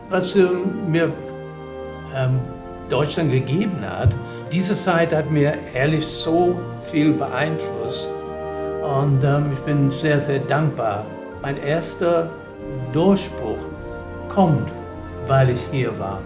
Was mir Deutschland gegeben hat, diese Zeit hat mir ehrlich so viel beeinflusst und ich bin sehr, sehr dankbar. Mein erster Durchbruch kommt, weil ich hier war.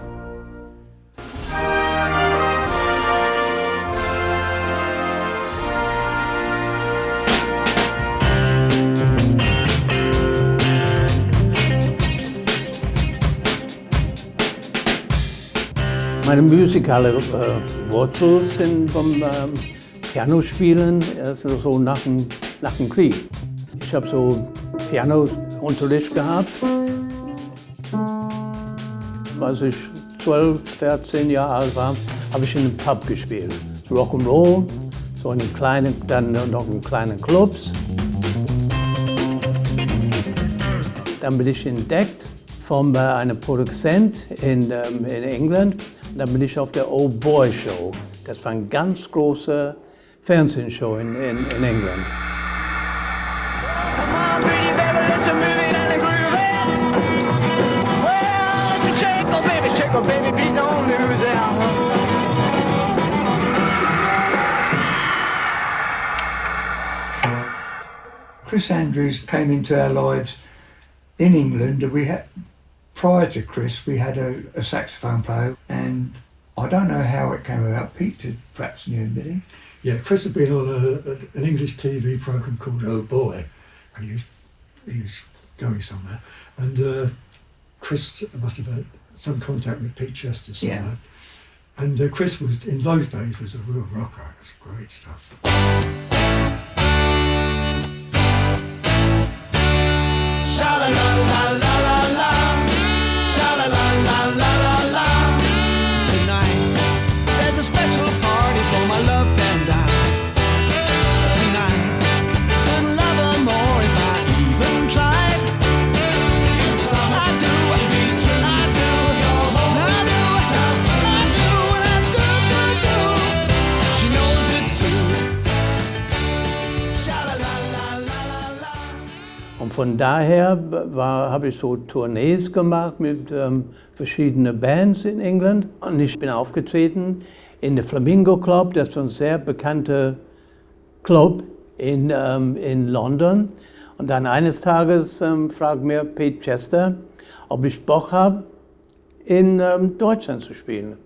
Meine musikalische Wurzeln sind vom Pianospielen, also so nach dem Krieg. Ich habe so Pianounterricht gehabt. Als ich 12, 14 Jahre alt war, habe ich in einem Pub gespielt. Rock'n'Roll, so in kleinen, dann noch in kleinen Clubs. Dann bin ich entdeckt von einem Produzent in England. Dann bin ich auf der Old Boy Show. Das war eine ganz große Fernsehshow in England. Chris Andrews came into our lives in England. Prior to Chris, we had a saxophone player, and I don't know how it came about. Pete perhaps knew him, did he? Yeah, Chris had been on an English TV programme called Oh Boy, and he was going somewhere. And Chris must have had some contact with Pete Chesters somewhere. Yeah. And Chris was, in those days, was a real rocker. It was great stuff. Sha-la-la-la-la-la-la, sha-la-la-la-la-la-la. Tonight, there's a special party for my love and I. Tonight, couldn't love her more if I even tried. I do, and I do. She knows it too. Sha-la-la-la-la-la-la. Und von daher habe ich so Tournees gemacht mit verschiedenen Bands in England. Und ich bin aufgetreten in der Flamingo Club, das ist ein sehr bekannter Club in London. Und dann eines Tages fragt mir Pete Chester, ob ich Bock habe, in Deutschland zu spielen.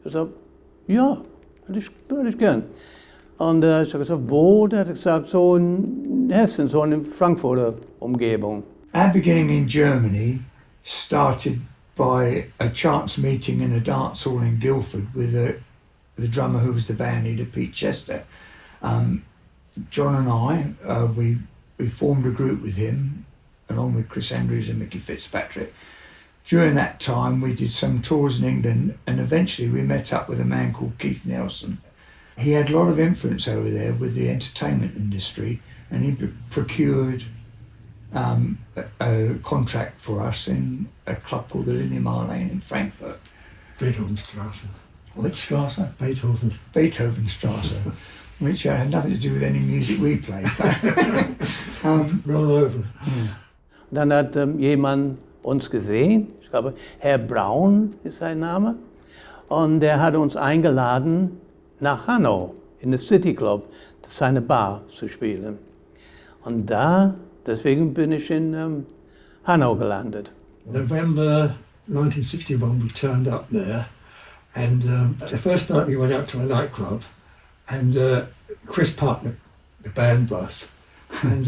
Ich sagte, ja, würde ich gern. Und ich habe gesagt, wo? Der hat gesagt, so in Hessen, so in Frankfurter Umgebung. Our beginning in Germany started by a chance meeting in a dance hall in Guildford with the drummer who was the band leader, Pete Chester. John and I, we formed a group with him, along with Chris Andrews and Mickey Fitzpatrick. During that time, we did some tours in England, and eventually we met up with a man called Keith Nelson. He had a lot of influence over there with the entertainment industry, and he procured a contract for us in a club called the Linnemar Lane in Frankfurt. Beethovenstrasse. Which Strasse? Beethovenstrasse, which had nothing to do with any music we played. Roll over. Dann hat jemand uns gesehen, ich glaube Herr Braun ist sein Name, und der hat uns eingeladen, nach Hanau, in der City Club, seine Bar zu spielen. Und deswegen bin ich in Hanau gelandet. November 1961 we turned up there, and the first night we went out to a nightclub, and Chris parked the band bus, and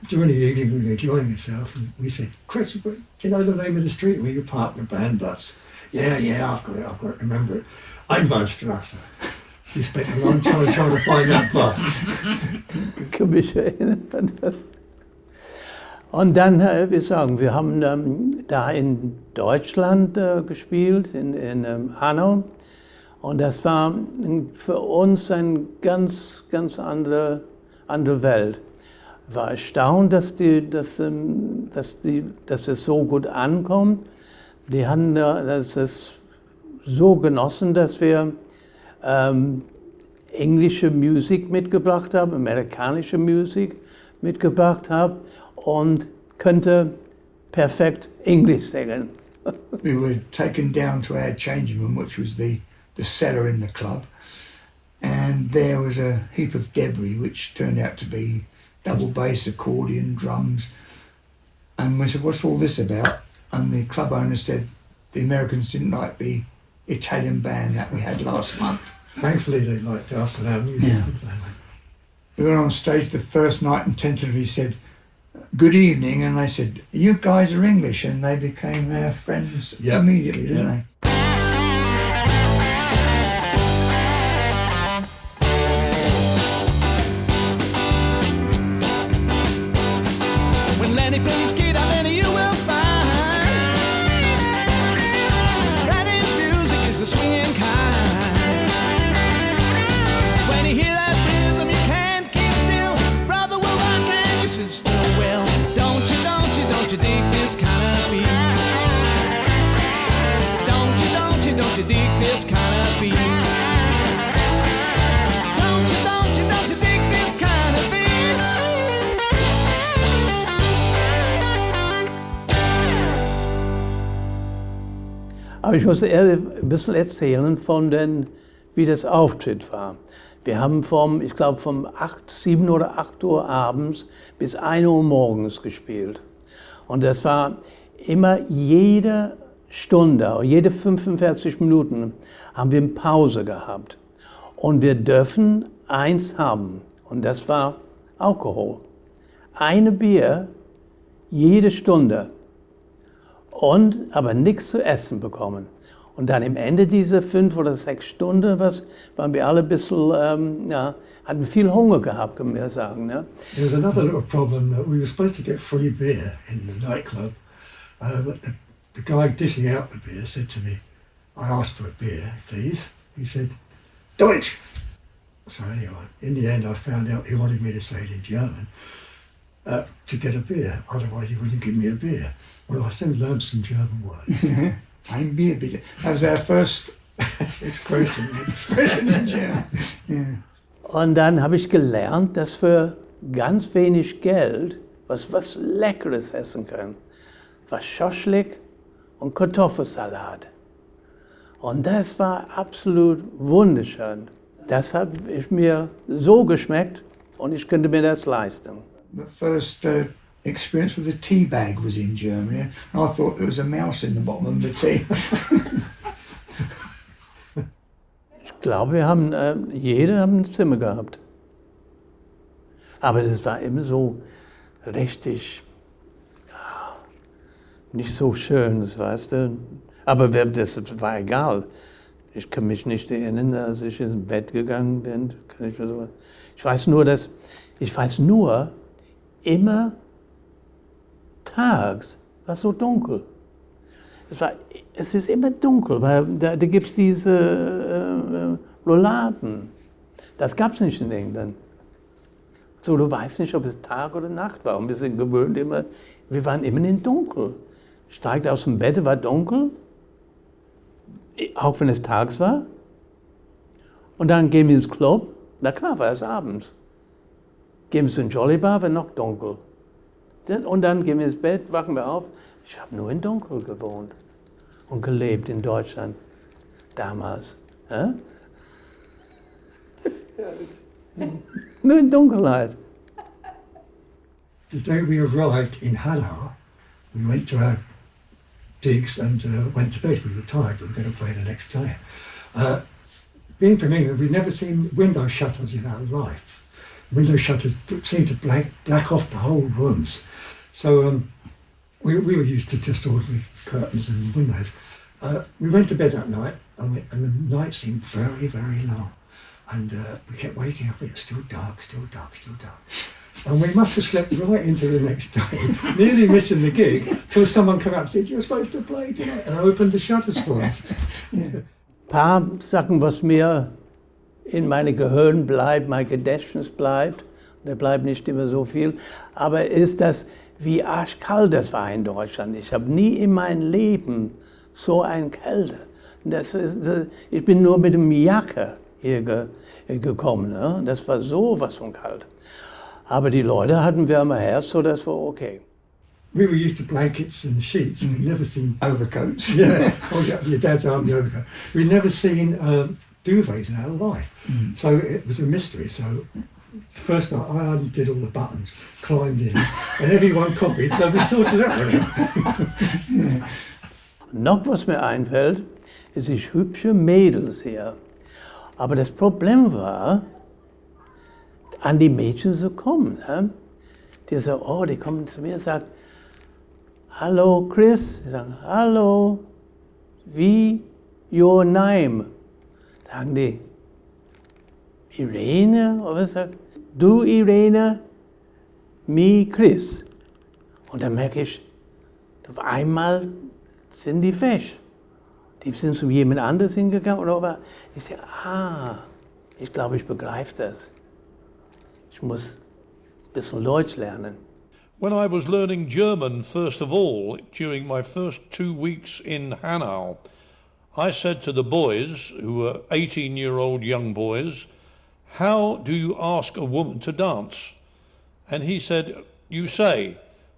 during the evening we were enjoying ourselves, and we said, Chris, do you know the name of the street where you parked the band bus? Yeah, I've got to remember it. Einbahnstraße. We spent a long time trying to find that bus. Ich kann mich erinnern an das. Und dann, wir haben da in Deutschland gespielt, in Hanau. Und das war für uns eine ganz andere Welt. Ich war erstaunt, dass es so gut ankommt. Die haben das so genossen, dass wir englische Musik mitgebracht haben, amerikanische Musik mitgebracht haben und könnte perfekt Englisch singen. We were taken down to our changing room, which was the cellar in the club, and there was a heap of debris, which turned out to be double bass, accordion, drums. And we said, what's all this about? And the club owner said the Americans didn't like the Italian band that we had last month. Thankfully they liked us and our music. Yeah. We went on stage the first night and tentatively said, good evening, and they said, you guys are English, and they became our friends immediately, didn't they? When Lenny plays guitar, then you will find that his music is a swinging kind. When you hear that rhythm, you can't keep still. Brother will rock and you sit still. Well, don't you dig this kind of beat? Don't you dig this kind of beat? Don't you dig this kind of beat? Aber ich muss ein bisschen erzählen wie das Auftritt war. Wir haben vom 7 oder 8 Uhr abends bis 1 Uhr morgens gespielt. Und das war immer jede Stunde, jede 45 Minuten haben wir eine Pause gehabt. Und wir dürfen eins haben. Und das war Alkohol. Eine Bier jede Stunde. Aber nichts zu essen bekommen. Und dann am Ende dieser 5 oder 6 Stunden waren wir alle ein bisschen, hatten viel Hunger gehabt, können wir sagen. Ne? There was another little problem that we were supposed to get free beer in the nightclub, but the guy dishing out the beer said to me, I asked for a beer, please. He said, Deutsch! So anyway, in the end I found out he wanted me to say it in German to get a beer, otherwise he wouldn't give me a beer. Well, I soon learned some German words. Ein Bier bitte. That was our first expression in German. Yeah. Und dann habe ich gelernt, dass wir ganz wenig Geld was Leckeres essen können. Was Schoschlik und Kartoffelsalat. Und das war absolut wunderschön. Das hat mir so geschmeckt und ich könnte mir das leisten. The first experience with a tea bag was in Germany. I thought there was a mouse in the bottom of the tea. Ich glaube, wir haben jeder haben ein Zimmer gehabt. Aber das war immer so richtig nicht so schön, das weißt du. Aber das war egal. Ich kann mich nicht erinnern, als ich ins Bett gegangen bin. Ich weiß nur, immer tags war so dunkel. Es ist immer dunkel, weil da gibt es diese Rouladen. Das gab es nicht in England. So, du weißt nicht, ob es Tag oder Nacht war. Und wir sind gewöhnt wir waren immer in Dunkel. Steigt aus dem Bett, war dunkel, auch wenn es tags war. Und dann gehen wir ins Club, na klar, war es abends. Gehen wir zu den Jolly Bar, war noch dunkel. Und dann gehen wir ins Bett, wachen wir auf. Ich habe nur in Dunkel gewohnt und gelebt in Deutschland damals. Ja? Nur in Dunkelheit. The day we arrived in Hanau, we went to our digs and went to bed. We were tired, we were going to play the next day. Being from England, we'd never seen window shutters in our life. Window shutters seemed to black off the whole rooms. So we were used to just ordinary curtains and windows. We went to bed that night and the night seemed very, very long. And we kept waking up, it was still dark, still dark, still dark. And we must have slept right into the next day, nearly missing the gig, till someone came up and said, you're supposed to play tonight, and opened the shutters for us. Yeah. Paar Sachen, was mir in meinem Gehirn bleibt, mein Gedächtnis bleibt, da bleibt nicht immer so viel, aber ist das, wie arschkalt das war in Deutschland. Ich habe nie in meinem Leben so eine Kälte. Ich bin nur mit dem Jacke hier gekommen. Ne? Das war sowas von kalt. Aber die Leute hatten wärmer Herz, so das war okay. we were used to blankets and sheets. We'd never seen Overcoats. yeah, your dad's army overcoat. We'd never seen duvets in our life. So it was a mystery. So first night I undid all the buttons, climbed in, and everyone copied. So we sorted that one out. Noch was mir einfällt, ist, ich hübsche Mädels hier. Aber das Problem war, an die Mädchen zu kommen. Ne? Die sagen, oh, die kommen zu mir und sagen, hallo Chris. Die sagen, hallo, wie your name? Sagen die, Irene? Oder was sagt, du Irene, me Chris. Und dann merke ich, auf einmal sind die weg. Die sind zu jemand anderes hingegangen. Oder ich sage, ich glaube, ich begreife das. Ich muss ein bisschen Deutsch lernen. When I was learning German, first of all, during my first 2 weeks in Hanau, I said to the boys, who were 18-year-old young boys, how do you ask a woman to dance? And he said, you say,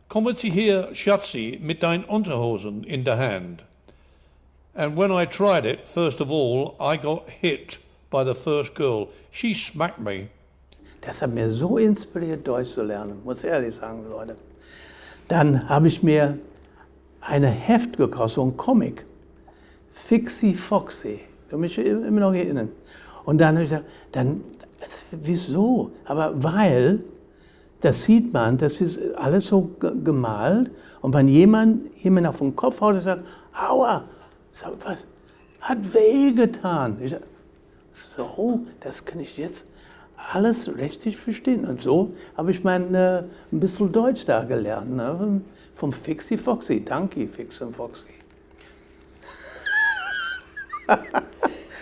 kommen Sie hier, Schatzi, mit deinen Unterhosen in der Hand. And when I tried it, first of all, I got hit by the first girl. She smacked me. Das hat mir so inspiriert, Deutsch zu lernen, muss ich ehrlich sagen, Leute. Dann habe ich mir eine Heft gekauft, so ein Comic. Fixie Foxy. Ich kann mich immer noch erinnern. Und dann habe ich gesagt, wieso? Aber weil, das sieht man, das ist alles so gemalt. Und wenn jemand auf den Kopf haut und sagt, aua, sag, was, hat wehgetan. Ich sage, so, das kann ich jetzt alles richtig verstehen. Und so habe ich ein bisschen Deutsch da gelernt. Ne? Vom Fixie Foxy. Danke, Fixie Foxy.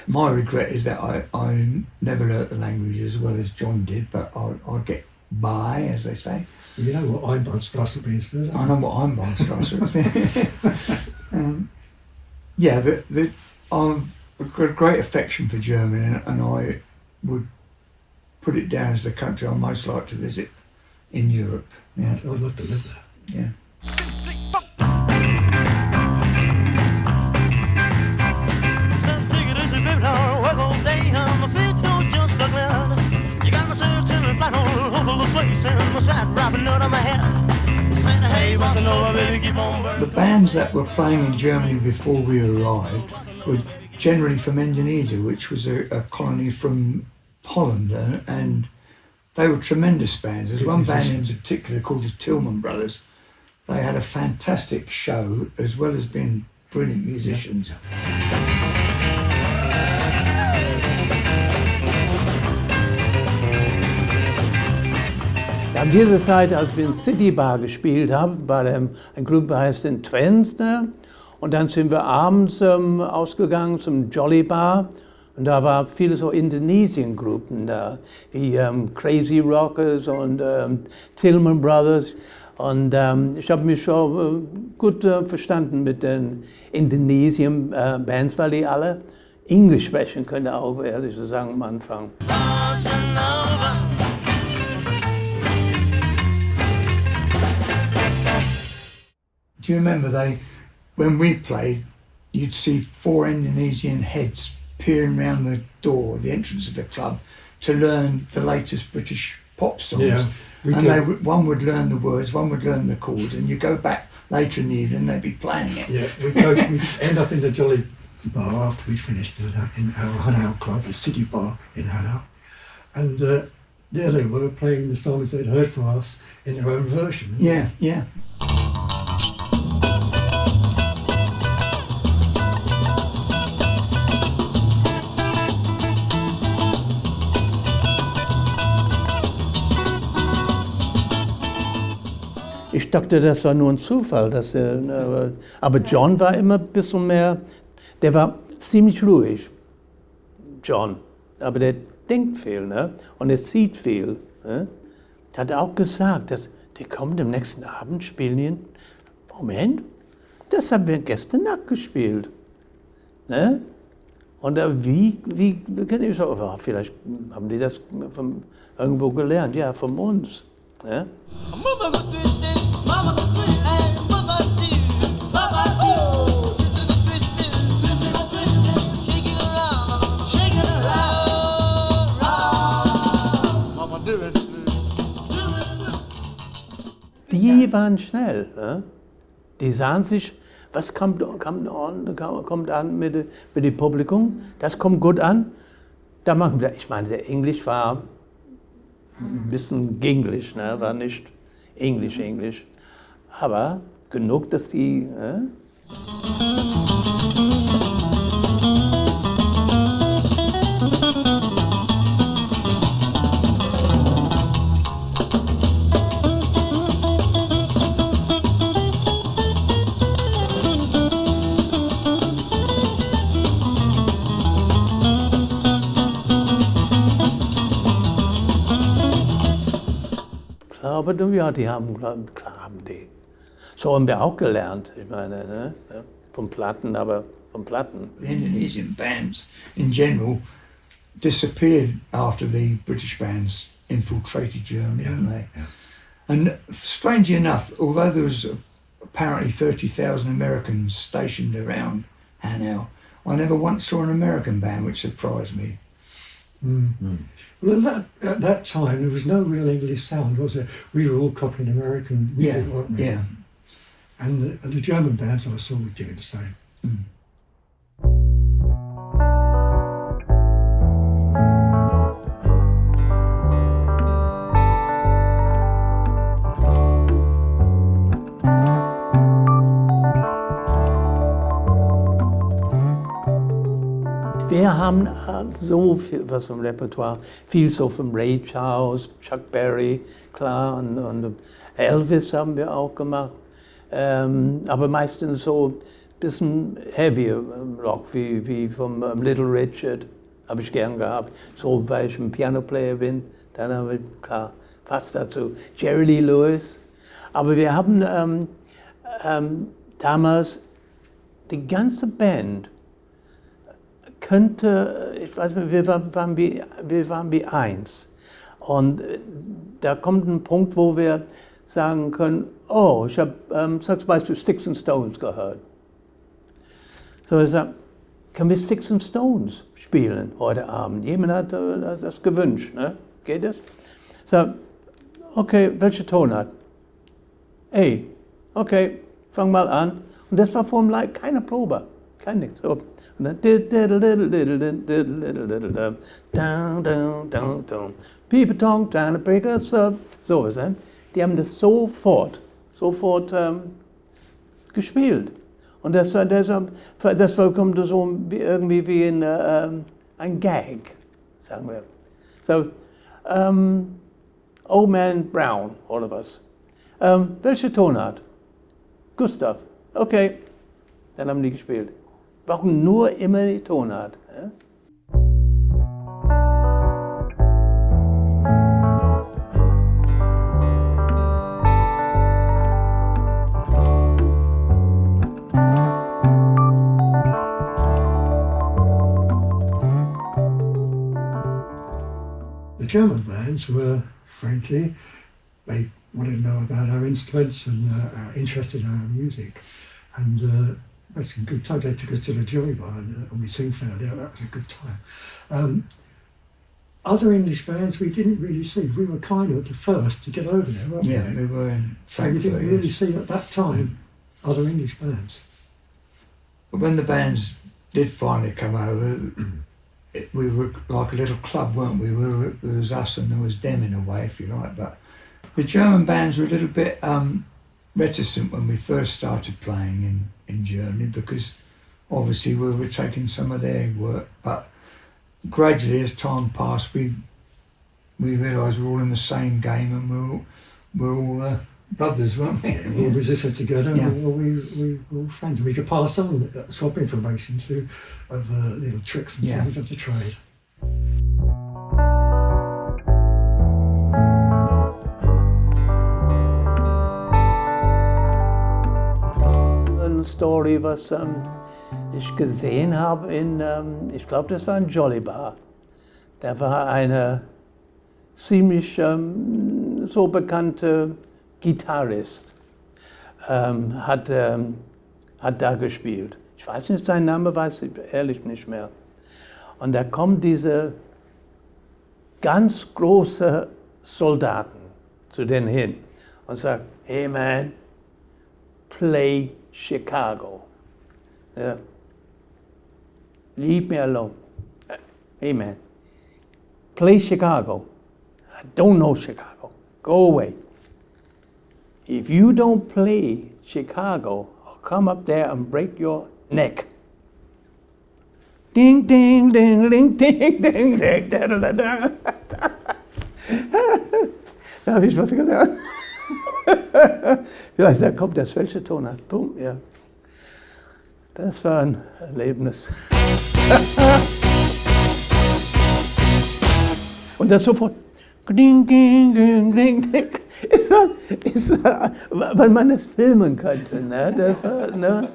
My regret is that I never learnt the language as well as John did, but I'll get by, as they say. You know what Einbahnstraße means, don't you? I know what Einbahnstraße is. Yeah, I've got a great affection for Germany, and I would put it down as the country I'd most like to visit in Europe. Yeah. I'd love to live there. Yeah. The bands that were playing in Germany before we arrived were generally from Indonesia, which was a colony from Holland, and they were tremendous bands. There's one band in particular called the Tillman Brothers. They had a fantastic show as well as being brilliant musicians. Wir haben diese Zeit, als wir in City Bar gespielt haben, bei eine Gruppe heißt den Twins, ne? Und dann sind wir abends ausgegangen zum Jolly Bar. Und da waren viele so Indonesien-Gruppen da, wie Crazy Rockers und Tillman Brothers. Und ich habe mich schon gut verstanden mit den Indonesien-Bands, weil die alle Englisch sprechen können, auch ehrlich zu sagen am Anfang. Do you remember when we played, you'd see 4 Indonesian heads peering around the door, the entrance of the club, to learn the latest British pop songs. Yeah, and one would learn the words, one would learn the chords, and you go back later in the evening, they'd be playing it. Yeah, we'd end up in the Jolly Bar after we'd finished in our Hanau club, the City Bar in Hanau. And there they were playing the songs they'd heard from us in their own version. Yeah, yeah. Ich dachte, das war nur ein Zufall. Aber John war immer ein bisschen mehr, der war ziemlich ruhig, John. Aber der denkt viel, ne? Und er sieht viel. Ne? Er hat auch gesagt, dass die kommen am nächsten Abend, spielen ihn. Moment, das haben wir gestern Nacht gespielt. Ne? Und wie kann ich so, vielleicht haben die das von irgendwo gelernt, ja, von uns. Ne? Mama got twisted, mama got twisted. Die waren schnell. Ne? Die sahen sich, was kommt an mit dem Publikum, das kommt gut an. Da machen wir, ich meine, der Englisch war ein bisschen Englisch, ne? War nicht Englisch. Aber genug, dass die... Aber ja, die haben die. So haben wir auch gelernt, ich meine, ne? Von Platten, aber von Platten. The Indonesian bands in general disappeared after the British bands infiltrated Germany, didn't they? Yeah. And strangely enough, although there was apparently 30,000 Americans stationed around Hanau, I never once saw an American band, which surprised me. Well, at that time, there was no real English sound, was there? We were all copying American music, weren't we? Yeah. And the German bands I saw were doing the same. Wir haben so viel was vom Repertoire, viel so vom Ray Charles, Chuck Berry, klar, und Elvis haben wir auch gemacht, aber meistens so ein bisschen heavier Rock, wie vom Little Richard, habe ich gern gehabt, so weil ich ein Piano-Player bin, dann haben wir, klar, fast dazu, Jerry Lee Lewis, aber wir haben damals die ganze Band, ich weiß nicht, wir waren wie eins. Und da kommt ein Punkt, wo wir sagen können, oh, ich habe zum Beispiel Sticks and Stones gehört. So ich sage, können wir Sticks and Stones spielen heute Abend? Jemand hat das gewünscht, ne? Geht das? So, okay, welche Tonart? A. Okay, fang mal an. Und das war vom Live keine Probe, kein nichts. So. Und dann People talk down the break us up. So was, die haben das sofort gespielt. Und das kommt so irgendwie wie ein Gag, sagen wir. So, Old Man Brown oder was. Welche Tonart? Gustav. Okay, dann haben die gespielt. Brauchen nur immer die Tonart. Ja? The German bands were, frankly, they wanted to know about our instruments and our interest in our music. And had some good times. They took us to the jury bar and we soon found out that was a good time. Other English bands we didn't really see. We were kind of the first to get over there, weren't we? Yeah, we were in So we didn't really see at that time other English bands. But when the bands did finally come over, we were like a little club, weren't we? There was us and there was them in a way, if you like. But the German bands were a little bit reticent when we first started playing in Germany, because obviously we were taking some of their work, but gradually as time passed we realised we're all in the same game and we're all brothers, weren't we? Yeah, we all resisted together, yeah. And we were all friends. We could pass on swap information of little tricks and things of the trade. Story, was ich gesehen habe ich glaube, das war ein Jolly Bar. Da war eine ziemlich so bekannte Gitarrist, hat da gespielt. Ich weiß nicht, seinen Namen weiß ich ehrlich nicht mehr. Und da kommt diese ganz große Soldaten zu denen hin und sagt, hey man, play Chicago. Ja. Leave me alone. Hey man, play Chicago. I don't know Chicago. Go away. If you don't play Chicago, I'll come up there and break your neck. Ding, ding, ding, ding, ding, ding, ding, da, da, da, da. Da habe ich was gelernt. Vielleicht da kommt das falsche Ton an. Boom, ja. Das war ein Erlebnis. Und das sofort. Ding, ding, ding, ding, ding. Es war, weil man es filmen konnte. Ne? Das war, ne?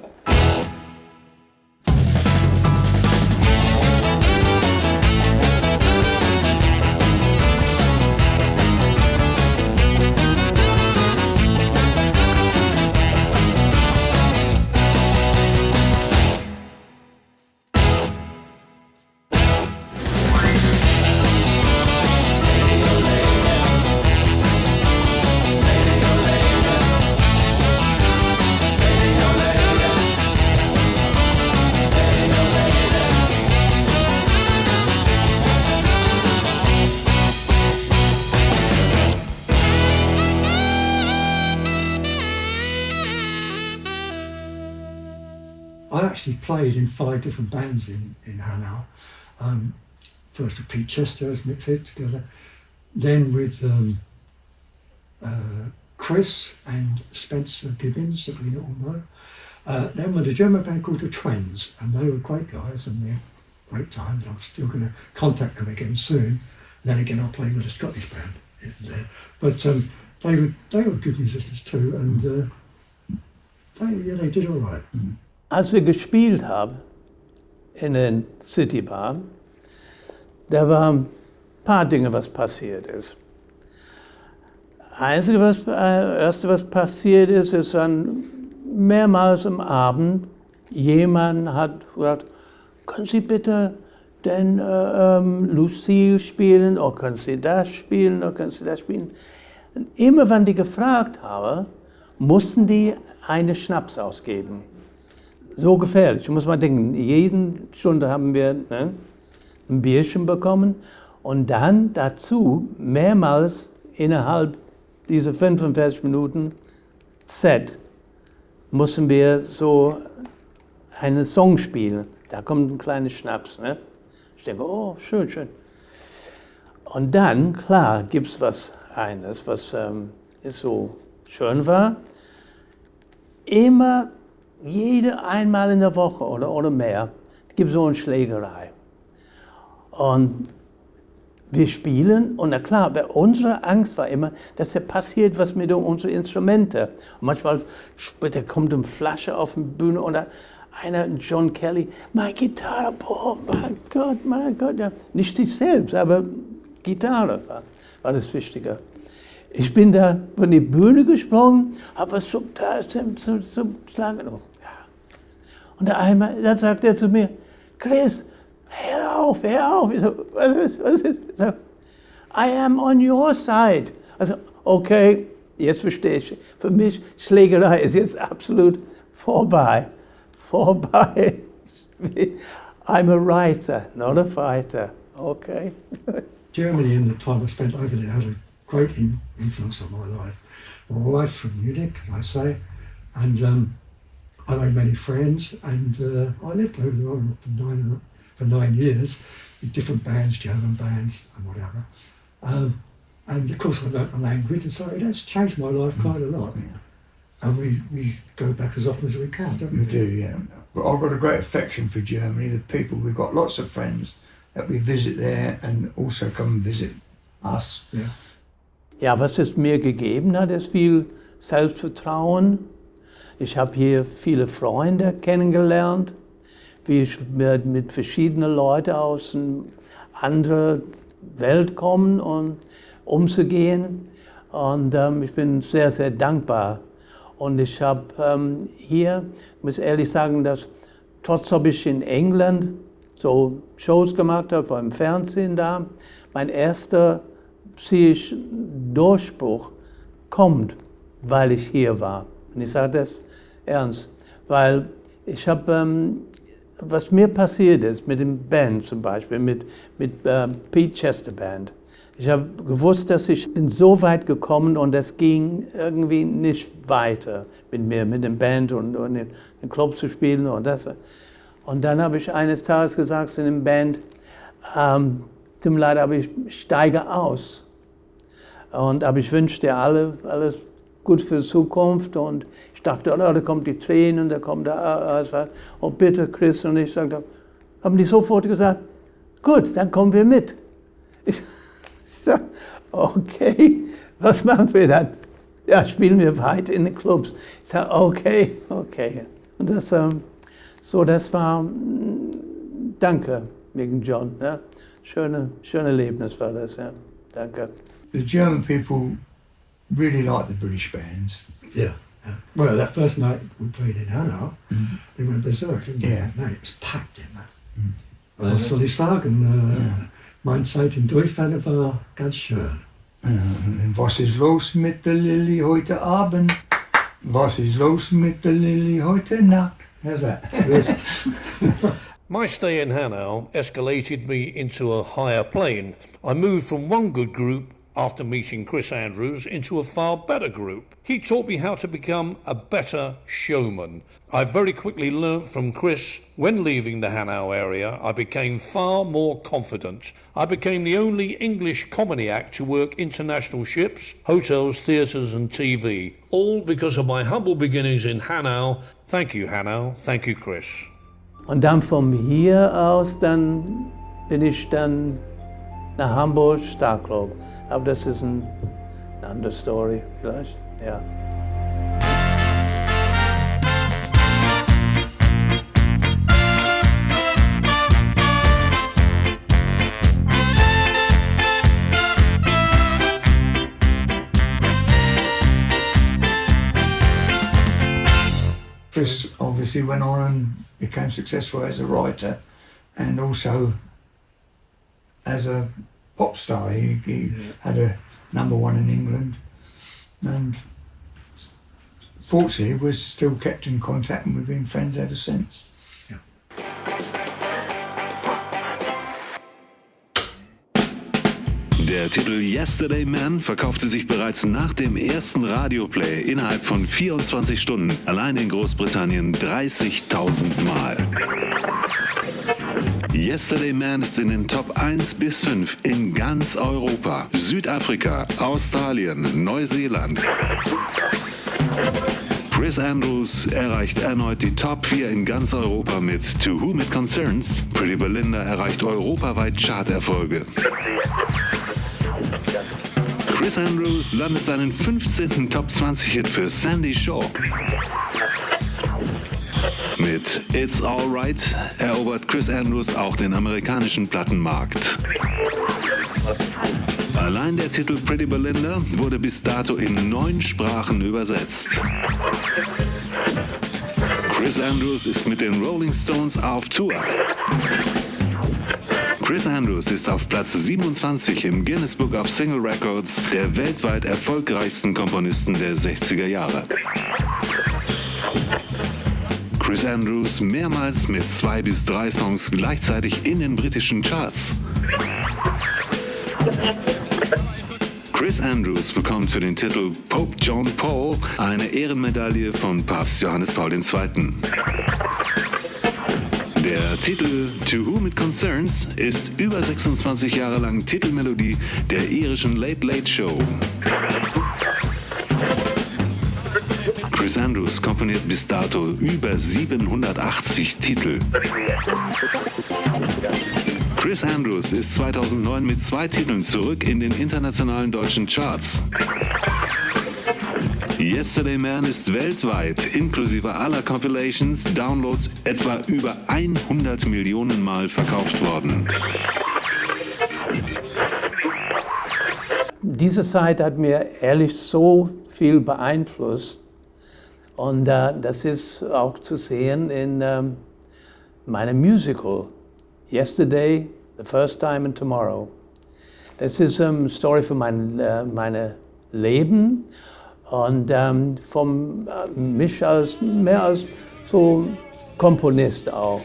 I actually played in 5 different bands in Hanau. First with Pete Chesters, Mick said, together. Then with Chris and Spencer Gibbins, that we all know. Then with a German band called the Trends, and they were great guys and they're great times. I'm still going to contact them again soon. Then again, I'll play with a Scottish band there. But they were good musicians too, and they did all right. Als wir gespielt haben in den City Bar, da waren ein paar Dinge, was passiert ist. Erste, was passiert ist, ist dann mehrmals am Abend, jemand hat gesagt, können Sie bitte den Lucille spielen, oder können Sie das spielen, oder können Sie das spielen. Und immer wenn die gefragt haben, mussten die eine Schnaps ausgeben. So gefährlich. Ich muss mal denken, jede Stunde haben wir ein Bierchen bekommen und dann dazu mehrmals innerhalb dieser 45 Minuten Set mussten wir so einen Song spielen. Da kommt ein kleiner Schnaps. Ne? Ich denke, oh, schön, schön. Und dann, klar, gibt es was so schön war. Immer einmal in der Woche oder mehr gibt es so eine Schlägerei. Und wir spielen und na klar, unsere Angst war immer, dass da passiert was mit unseren Instrumenten. Und manchmal da kommt eine Flasche auf die Bühne und einer, John Kelly, meine Gitarre, oh mein Gott, ja. Nicht sich selbst, aber Gitarre war das Wichtige. Ich bin da von der Bühne gesprungen, habe was zum Schlagen. Und dann sagt er zu mir, Chris, hör auf. Ich so, was ist? Ich so, I am on your side. Also, okay, jetzt verstehe ich. Für mich, Schlägerei ist jetzt absolut vorbei. I'm a writer, not a fighter. Okay. Germany and the time I spent over there had a great influence on my life. My wife from Munich, I say, and I made many friends, and I lived over there for 9 years with different bands, German bands and whatever. And of course I learnt the language, and so it has changed my life quite a lot. And we go back as often as we can, don't we? We do, yeah. But I've got a great affection for Germany, the people. We've got lots of friends that we visit there and also come and visit us. Yeah. Ja, was es mir gegeben hat, ist viel Selbstvertrauen. Ich habe hier viele Freunde kennengelernt, wie ich mit verschiedenen Leuten aus einer anderen Welt kommen und umzugehen. Und ich bin sehr, sehr dankbar. Und ich habe hier, muss ehrlich sagen, dass trotz ob ich in England so Shows gemacht habe, war im Fernsehen da, mein erster sehe ich, Durchbruch kommt, weil ich hier war. Und ich sage das ernst, weil ich habe, was mir passiert ist mit dem Band zum Beispiel, mit Pete Chesters Band. Ich habe gewusst, dass ich bin so weit gekommen und das ging irgendwie nicht weiter mit mir, mit dem Band und in den Club zu spielen und das. Und dann habe ich eines Tages gesagt in dem Band, tut mir leid, aber ich steige aus. Aber ich wünsche dir alles gut für die Zukunft. Und ich dachte, oh, da kommt die Tränen, da kommt oh bitte Chris. Und ich sagte, haben die sofort gesagt, gut, dann kommen wir mit. Ich sage, okay, was machen wir dann? Ja, spielen wir weiter in den Clubs. Ich sage, okay. Und das war, danke, Mick und John. Ja. Schöne Erlebnis war das, ja. Danke. The German people really like the British bands. Yeah. Well, that first night we played in Hanau, they went berserk, didn't they? Yeah. Man, it was packed in that. Was soll ich sagen? Meine Zeit in Deutschland war ganz schön. Was ist los mit der Lilly heute Abend? Was ist los mit der Lilly heute Nacht? How's that? My stay in Hanau escalated me into a higher plane. I moved from one good group after meeting Chris Andrews into a far better group. He taught me how to become a better showman. I very quickly learnt from Chris, when leaving the Hanau area, I became far more confident. I became the only English comedy act to work international ships, hotels, theatres and TV. All because of my humble beginnings in Hanau. Thank you, Hanau. Thank you, Chris. Und dann von hier aus, dann bin ich dann nach Hamburg, Star Club. Aber das ist eine andere Story vielleicht, ja. Chris obviously went on and became successful as a writer and also as a pop star. He had a #1 in England and fortunately we're still kept in contact and we've been friends ever since. Yeah. Der Titel Yesterday Man verkaufte sich bereits nach dem ersten Radioplay innerhalb von 24 Stunden allein in Großbritannien 30.000 Mal. Yesterday Man ist in den Top 1 bis 5 in ganz Europa, Südafrika, Australien, Neuseeland. Chris Andrews erreicht erneut die Top 4 in ganz Europa mit To Whom It Concerns. Pretty Belinda erreicht europaweit Charterfolge. Chris Andrews landet seinen 15. Top 20 Hit für Sandy Shaw. Mit It's Alright erobert Chris Andrews auch den amerikanischen Plattenmarkt. Allein der Titel Pretty Belinda wurde bis dato in 9 Sprachen übersetzt. Chris Andrews ist mit den Rolling Stones auf Tour. Chris Andrews ist auf Platz 27 im Guinness Book of Single Records der weltweit erfolgreichsten Komponisten der 60er Jahre. Chris Andrews mehrmals mit 2 bis 3 Songs gleichzeitig in den britischen Charts. Chris Andrews bekommt für den Titel Pope John Paul eine Ehrenmedaille von Papst Johannes Paul II. Der Titel To Whom It Concerns ist über 26 Jahre lang Titelmelodie der irischen Late Late Show. Chris Andrews komponiert bis dato über 780 Titel. Chris Andrews ist 2009 mit 2 Titeln zurück in den internationalen deutschen Charts. Yesterday Man ist weltweit, inklusive aller Compilations, Downloads, etwa über 100 Millionen Mal verkauft worden. Diese Zeit hat mir ehrlich so viel beeinflusst und das ist auch zu sehen in meinem Musical, Yesterday, The First Time and Tomorrow. Das ist eine Story von meinem Leben und von mich als mehr als so Komponist auch.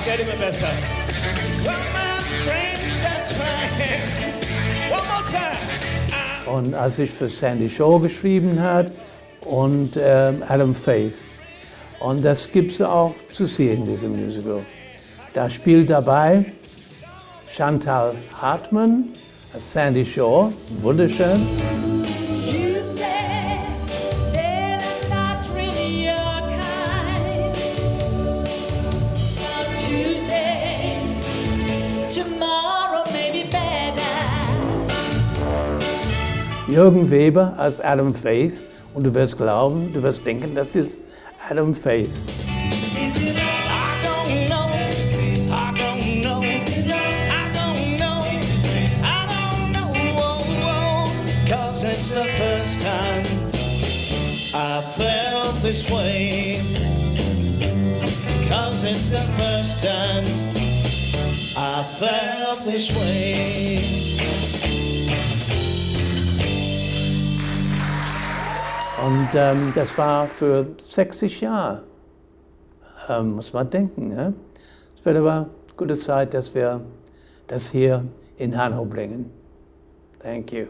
Get him besser. Well, my friends, that's fine. One more time. Und als ich für Sandy Shaw geschrieben habe und Adam Faith. Und das gibt es auch zu sehen, in diesem Musical. Da spielt dabei Chantal Hartmann als Sandy Shaw, wunderschön. Jürgen Weber als Adam Faith und du wirst glauben, du wirst denken, das ist Adam Faith. It's the first time I felt this way. 'Cause it's the first time I felt this way. Und das war für 60 Jahre, muss man denken. Ja? Es wird aber eine gute Zeit, dass wir das hier in Hanau bringen. Thank you.